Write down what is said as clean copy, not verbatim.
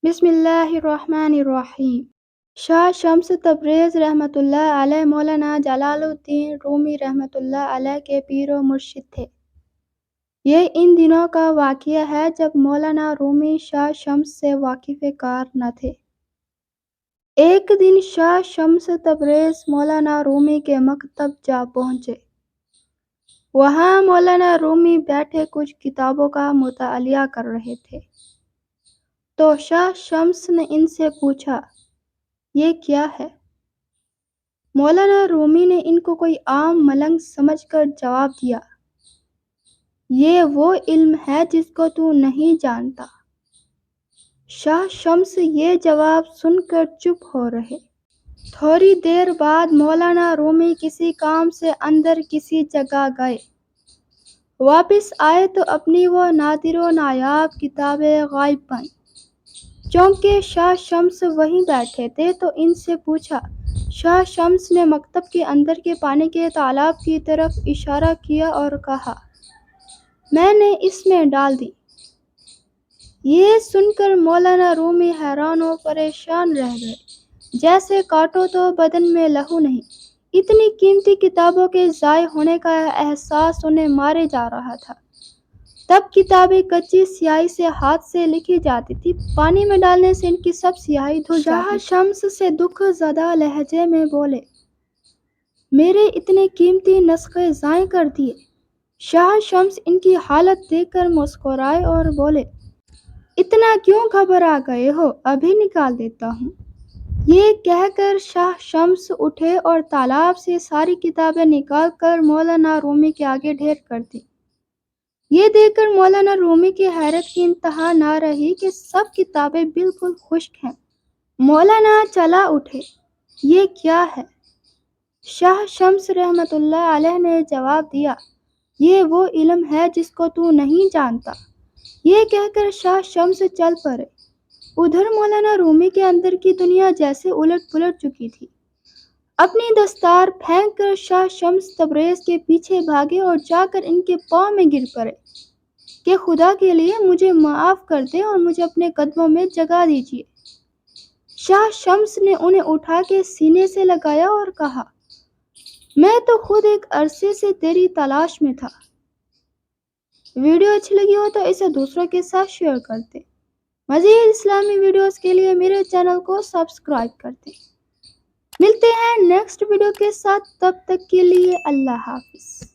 بسم اللہ الرحمن الرحیم۔ شاہ شمس تبریز رحمۃ اللہ علیہ مولانا جلال الدین رومی رحمۃ اللہ علیہ کے پیر و مرشد تھے۔ یہ ان دنوں کا واقعہ ہے جب مولانا رومی شاہ شمس سے واقف کار نہ تھے۔ ایک دن شاہ شمس تبریز مولانا رومی کے مکتب جا پہنچے۔ وہاں مولانا رومی بیٹھے کچھ کتابوں کا مطالعہ کر رہے تھے، تو شاہ شمس نے ان سے پوچھا، یہ کیا ہے؟ مولانا رومی نے ان کو کوئی عام ملنگ سمجھ کر جواب دیا، یہ وہ علم ہے جس کو تو نہیں جانتا۔ شاہ شمس یہ جواب سن کر چپ ہو رہے۔ تھوڑی دیر بعد مولانا رومی کسی کام سے اندر کسی جگہ گئے۔ واپس آئے تو اپنی وہ نادر و نایاب کتابیں غائب پائیں۔ چونکہ شاہ شمس وہیں بیٹھے تھے تو ان سے پوچھا۔ شاہ شمس نے مکتب کے اندر کے پانی کے تالاب کی طرف اشارہ کیا اور کہا، میں نے اس میں ڈال دی۔ یہ سن کر مولانا رومی حیران و پریشان رہ گئے، جیسے کاٹو تو بدن میں لہو نہیں۔ اتنی قیمتی کتابوں کے ضائع ہونے کا احساس انہیں مارے جا رہا تھا۔ تب کتابیں کچی سیاہی سے ہاتھ سے لکھی جاتی تھی، پانی میں ڈالنے سے ان کی سب سیاہی دھل جاتی تھی۔ شاہ شمس سے دکھ زدہ لہجے میں بولے، میرے اتنے قیمتی نسخے ضائع کر دیے۔ شاہ شمس ان کی حالت دیکھ کر مسکرائے اور بولے، اتنا کیوں گھبرا گئے ہو، ابھی نکال دیتا ہوں۔ یہ کہہ کر شاہ شمس اٹھے اور تالاب سے ساری کتابیں نکال کر مولانا رومی کے آگے ڈھیر کر دیں۔ یہ دیکھ کر مولانا رومی کی حیرت کی انتہا نہ رہی کہ سب کتابیں بالکل خشک ہیں۔ مولانا چلا اٹھے، یہ کیا ہے؟ شاہ شمس رحمۃ اللہ علیہ نے جواب دیا، یہ وہ علم ہے جس کو تو نہیں جانتا۔ یہ کہہ کر شاہ شمس چل پڑے۔ ادھر مولانا رومی کے اندر کی دنیا جیسے الٹ پلٹ چکی تھی۔ اپنی دستار پھینک کر شاہ شمس تبریز کے پیچھے بھاگے اور جا کر ان کے پاؤں میں گر پڑے کہ خدا کے لیے مجھے معاف کر دیں اور مجھے اپنے قدموں میں جگہ دیجیے۔ شاہ شمس نے انہیں اٹھا کے سینے سے لگایا اور کہا، میں تو خود ایک عرصے سے تیری تلاش میں تھا۔ ویڈیو اچھی لگی ہو تو اسے دوسروں کے ساتھ شیئر کر دیں۔ مزید اسلامی ویڈیوز کے لیے میرے چینل کو سبسکرائب کر دیں۔ ملتے ہیں نیکسٹ ویڈیو کے ساتھ، تب تک کے لیے اللہ حافظ۔